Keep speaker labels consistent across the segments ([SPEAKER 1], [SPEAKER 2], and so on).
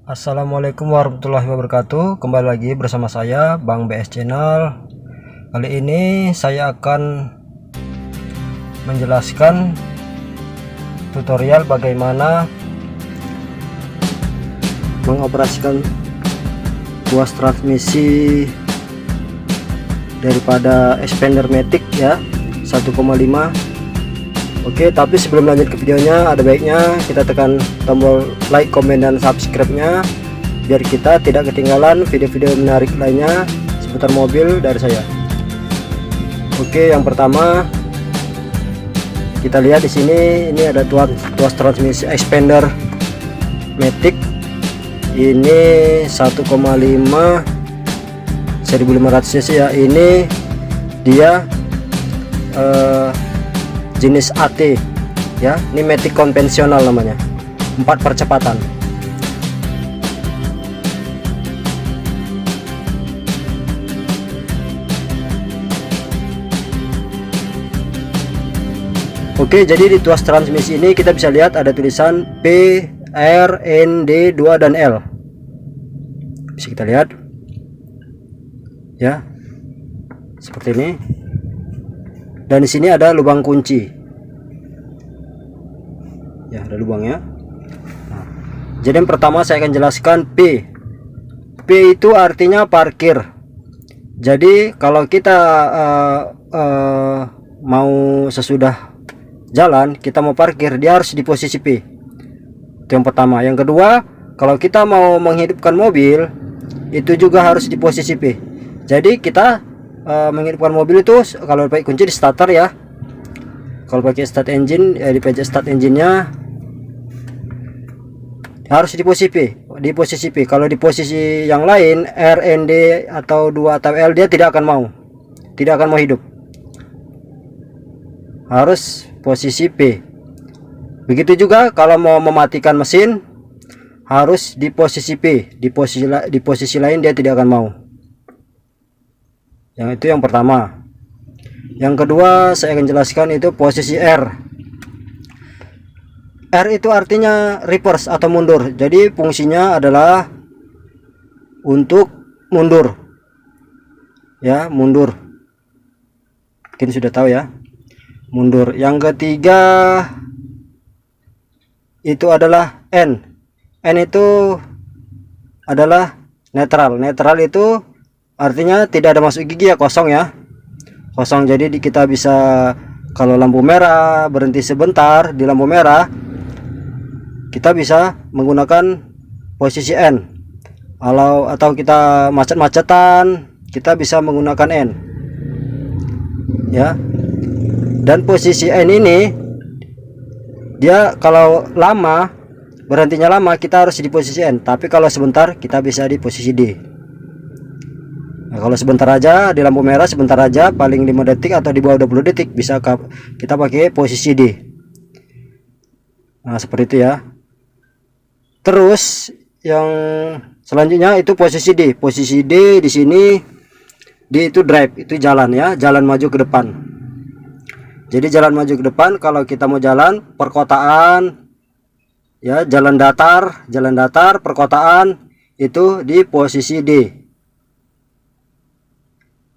[SPEAKER 1] Assalamualaikum warahmatullahi wabarakatuh. Kembali lagi bersama saya Bang BS Channel. Kali ini saya akan menjelaskan tutorial bagaimana mengoperasikan buas transmisi daripada expander matic ya 1,5. Oke, tapi sebelum lanjut ke videonya, ada baiknya kita tekan tombol like, komen, dan subscribe-nya biar kita tidak ketinggalan video-video menarik lainnya seputar mobil dari saya. Oke, yang pertama kita lihat di sini, ini ada tuas transmisi expander matic. Ini 1,5 1500 cc ya. Ini dia jenis AT ya, ini matic konvensional namanya, 4 percepatan. Oke, jadi di tuas transmisi ini kita bisa lihat ada tulisan P, R, N, D, 2 dan L. Bisa kita lihat ya, seperti ini. Dan di sini ada lubang kunci. Ya, ada lubangnya. Nah, jadi yang pertama saya akan jelaskan P. P itu artinya parkir. Jadi kalau kita mau sesudah jalan, kita mau parkir, dia harus di posisi P. Itu yang pertama. Yang kedua, kalau kita mau menghidupkan mobil, itu juga harus di posisi P. Jadi kita menghidupkan mobil itu kalau pakai kunci di starter ya. Kalau pakai start engine ya, di pencet start engine-nya harus di posisi P, Kalau di posisi yang lain R, N, D atau 2 atau L, dia tidak akan mau hidup. Harus posisi P. Begitu juga kalau mau mematikan mesin, harus di posisi P. Di posisi lain dia tidak akan mau. Yang itu yang pertama. Yang kedua saya akan jelaskan itu posisi R. R itu artinya reverse atau mundur. Jadi fungsinya adalah untuk mundur ya, mundur. Mungkin sudah tahu ya, mundur. Yang ketiga itu adalah N. N itu adalah netral. Netral itu artinya tidak ada masuk gigi ya, kosong ya, kosong. Jadi kita bisa, kalau lampu merah berhenti sebentar di lampu merah, kita bisa menggunakan posisi N. Atau kita macet-macetan, kita bisa menggunakan N ya. Dan posisi N ini dia kalau lama, berhentinya lama, kita harus di posisi N. Tapi kalau sebentar kita bisa di posisi D. Nah, kalau sebentar aja di lampu merah, sebentar aja, paling 5 detik atau di bawah 20 detik, bisa kita pakai posisi D. Nah, seperti itu ya. Terus yang selanjutnya itu posisi D. Posisi D di sini, D itu drive, itu jalan ya, jalan maju ke depan. Jadi jalan maju ke depan kalau kita mau jalan perkotaan ya, jalan datar, perkotaan, itu di posisi D.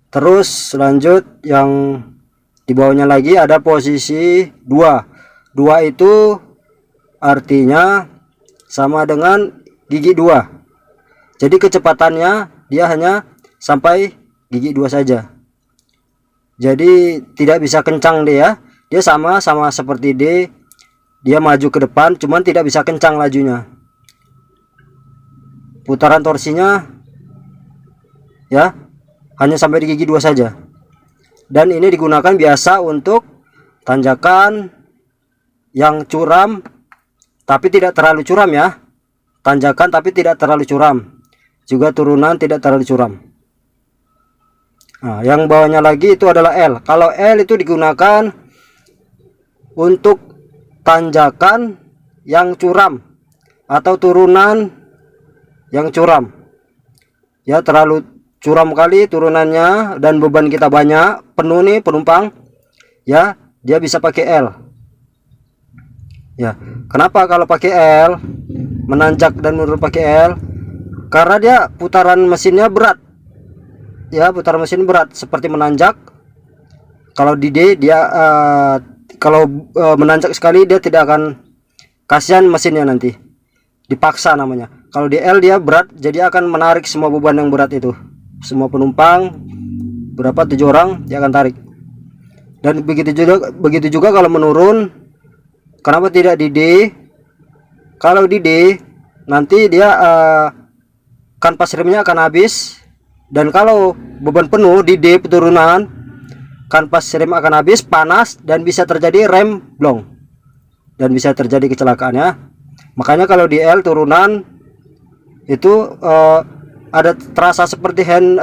[SPEAKER 1] Terus lanjut yang di bawahnya lagi ada posisi 2. 2 itu artinya sama dengan gigi 2. Jadi kecepatannya dia hanya sampai gigi 2 saja. Jadi tidak bisa kencang dia. Dia sama seperti D. Dia maju ke depan, cuman tidak bisa kencang lajunya. Putaran torsinya ya hanya sampai di gigi 2 saja. Dan ini digunakan biasa untuk tanjakan yang curam tapi tidak terlalu curam ya. Tanjakan tapi tidak terlalu curam. Juga turunan tidak terlalu curam. Nah, yang bawahnya lagi itu adalah L. Kalau L itu digunakan untuk tanjakan yang curam atau turunan yang curam. Ya, terlalu curam kali turunannya dan beban kita banyak, penuh nih penumpang ya, dia bisa pakai L ya. Kenapa kalau pakai L? menanjak dan mundur pakai L karena dia putaran mesinnya berat ya, putaran mesin berat seperti menanjak. Kalau di D dia menanjak sekali dia tidak akan, kasihan mesinnya nanti dipaksa namanya. Kalau di L dia berat, jadi akan menarik semua beban yang berat itu, semua penumpang berapa 7 orang dia akan tarik. Dan begitu juga kalau menurun. Kenapa tidak di D? Kalau di D nanti dia kanvas remnya akan habis, dan kalau beban penuh di D peturunan, kanvas rem akan habis, panas, dan bisa terjadi rem blong dan bisa terjadi kecelakaan ya. Makanya kalau di L turunan itu ada terasa seperti hand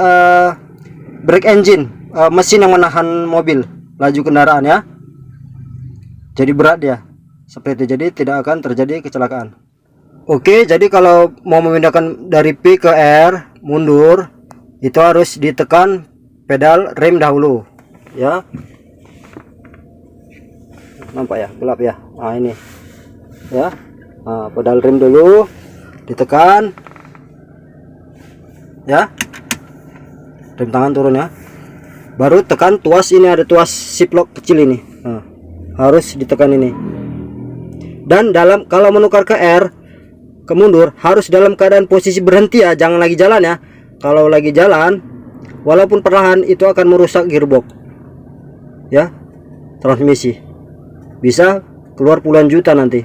[SPEAKER 1] brake engine, mesin yang menahan mobil laju kendaraan ya, jadi berat dia seperti itu, jadi tidak akan terjadi kecelakaan. Oke, jadi kalau mau memindahkan dari P ke R mundur itu harus ditekan pedal rem dahulu ya. Nampak ya, gelap ya. Nah ini ya, nah, pedal rem dulu ditekan ya, rem tangan turun ya, baru tekan tuas. Ini ada tuas shiftlock kecil ini, nah, harus ditekan ini. Dan kalau menukar ke R ke mundur harus dalam keadaan posisi berhenti ya, jangan lagi jalan ya. Kalau lagi jalan walaupun perlahan itu akan merusak gearbox ya, transmisi bisa keluar puluhan juta nanti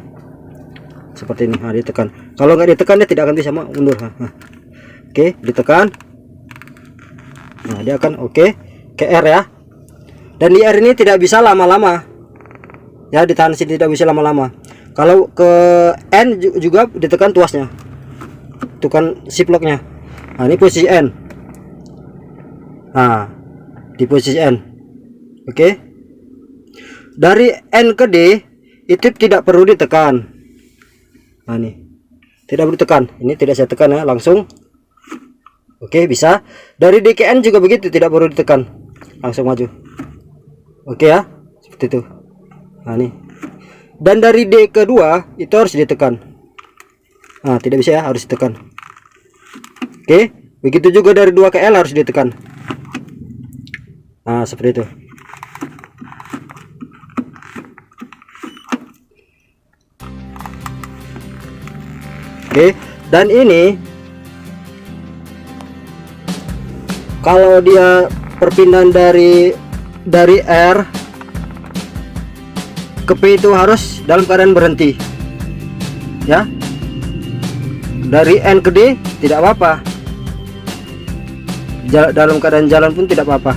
[SPEAKER 1] seperti ini. Nah, ditekan, kalau nggak ditekan dia tidak akan bisa mundur. Oke, ditekan, nah dia akan ke R ya. Dan di R ini tidak bisa lama-lama ya, ditahan sini tidak bisa lama-lama. Kalau ke N juga ditekan tuasnya, tekan shiftlocknya. Nah ini posisi N, nah di posisi N. Oke, dari N ke D itu tidak perlu ditekan. Nah ini tidak perlu ditekan, ini tidak saya tekan ya, langsung. Oke, bisa. Dari D ke N juga begitu, tidak perlu ditekan, langsung maju. Oke ya, seperti itu. Nah ini, dan dari D kedua itu harus ditekan. Nah tidak bisa ya, harus ditekan. Oke, begitu juga dari 2 ke L harus ditekan. Nah seperti itu. Oke, dan ini kalau dia perpindahan dari R ke P itu harus dalam keadaan berhenti ya. Dari N ke D tidak apa-apa, dalam keadaan jalan pun tidak apa-apa,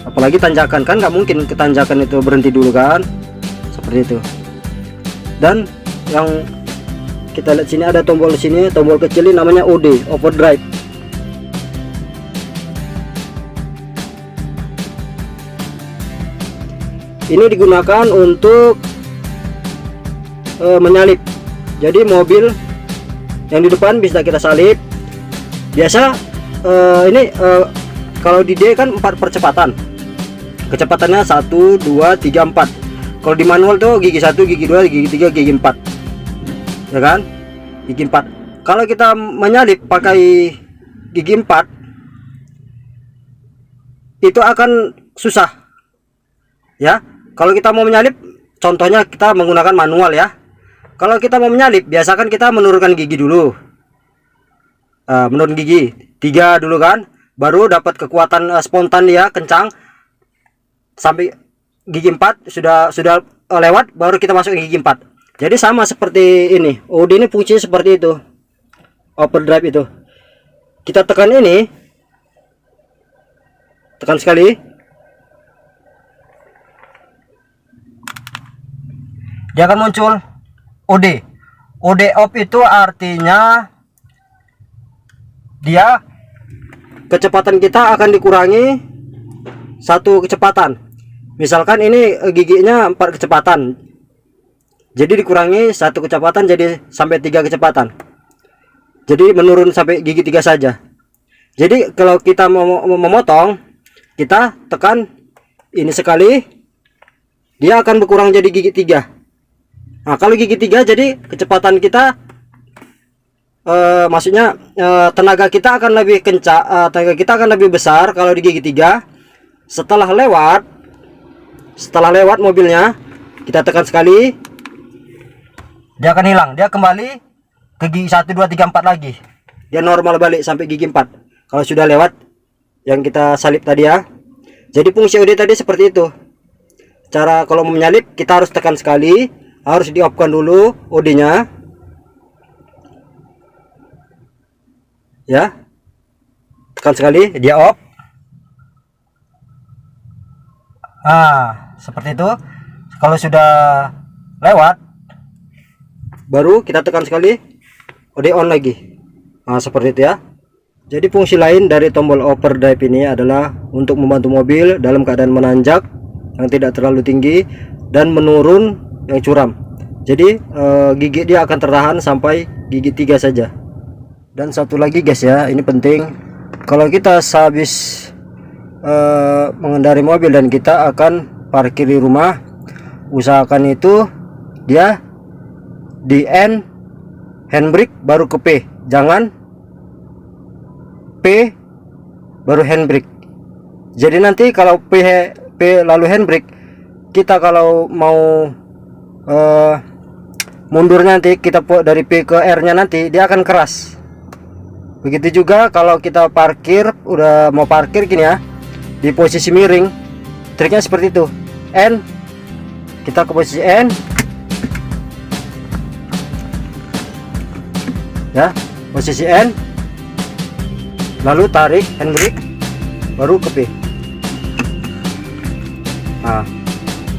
[SPEAKER 1] apalagi tanjakan, kan nggak mungkin ke tanjakan itu berhenti dulu kan, seperti itu. Dan yang kita lihat sini ada tombol sini, tombol kecil ini namanya OD, overdrive. Ini digunakan untuk menyalip. Jadi mobil yang di depan bisa kita salip. Biasa ini kalau di D kan 4 percepatan, kecepatannya 1, 2, 3, 4. Kalau di manual tuh gigi 1, gigi 2, gigi 3, gigi 4 ya kan, gigi 4. Kalau kita menyalip pakai gigi 4 itu akan susah ya. Kalau kita mau menyalip, contohnya kita menggunakan manual ya. Kalau kita mau menyalip, biasakan kita menurunkan gigi dulu, menurun gigi 3 dulu kan, baru dapat kekuatan spontan dia kencang sampai gigi 4 sudah lewat, baru kita masuk gigi 4. Jadi sama seperti ini, OD ini fungsinya seperti itu, overdrive itu. Kita tekan ini, tekan sekali, dia akan muncul OD. OD off itu artinya dia kecepatan kita akan dikurangi 1 kecepatan. Misalkan ini giginya 4 kecepatan, jadi dikurangi 1 kecepatan jadi sampai 3 kecepatan. Jadi menurun sampai gigi 3 saja. Jadi kalau kita mau memotong, kita tekan ini sekali, dia akan berkurang jadi gigi 3. Nah, kalau gigi 3 jadi kecepatan kita maksudnya tenaga kita akan lebih kencang, tenaga kita akan lebih besar kalau di gigi 3. Setelah lewat mobilnya, kita tekan sekali, dia akan hilang, dia kembali ke gigi 1 2 3 4 lagi. Dia normal balik sampai gigi 4 kalau sudah lewat yang kita salip tadi ya. Jadi fungsi OD tadi seperti itu. Cara kalau mau menyalip, kita harus tekan sekali, harus di off-kan dulu OD-nya. Ya. Tekan sekali, dia off. Seperti itu. Kalau sudah lewat, baru kita tekan sekali, OD on lagi. Seperti itu ya. Jadi fungsi lain dari tombol overdrive ini adalah untuk membantu mobil dalam keadaan menanjak yang tidak terlalu tinggi dan menurun yang curam. Jadi gigi dia akan tertahan sampai gigi 3 saja. Dan satu lagi guys ya, ini penting. Kalau kita sehabis mengendari mobil dan kita akan parkir di rumah, usahakan itu dia di N handbrake baru ke P, jangan P baru handbrake. Jadi nanti kalau P lalu handbrake, kita kalau mau mundurnya nanti kita dari P ke R nya nanti dia akan keras. Begitu juga kalau kita parkir, udah mau parkir gini ya, di posisi miring, triknya seperti itu. N, kita ke posisi N ya, posisi N, lalu tarik handbrake baru ke P.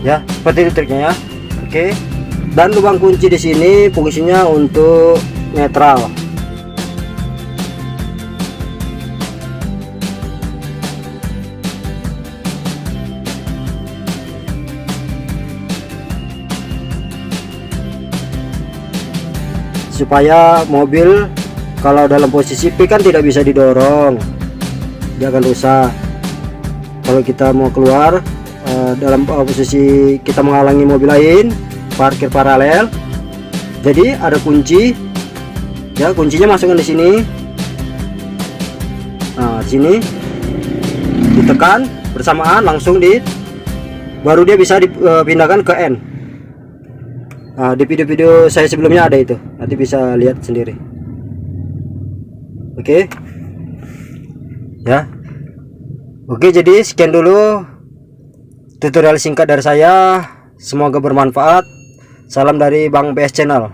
[SPEAKER 1] Ya seperti itu triknya ya. Oke. Dan lubang kunci di sini fungsinya untuk netral. Supaya mobil kalau dalam posisi P kan tidak bisa didorong, dia akan rusak. Kalau kita mau keluar dalam posisi kita menghalangi mobil lain, parkir paralel, jadi ada kunci ya, kuncinya masukkan di sini. Di sini ditekan bersamaan, langsung baru dia bisa dipindahkan ke N. Di video-video saya sebelumnya ada itu, nanti bisa lihat sendiri. Oke ya. Oke, jadi sekian dulu tutorial singkat dari saya, semoga bermanfaat. Salam dari Bang PS Channel.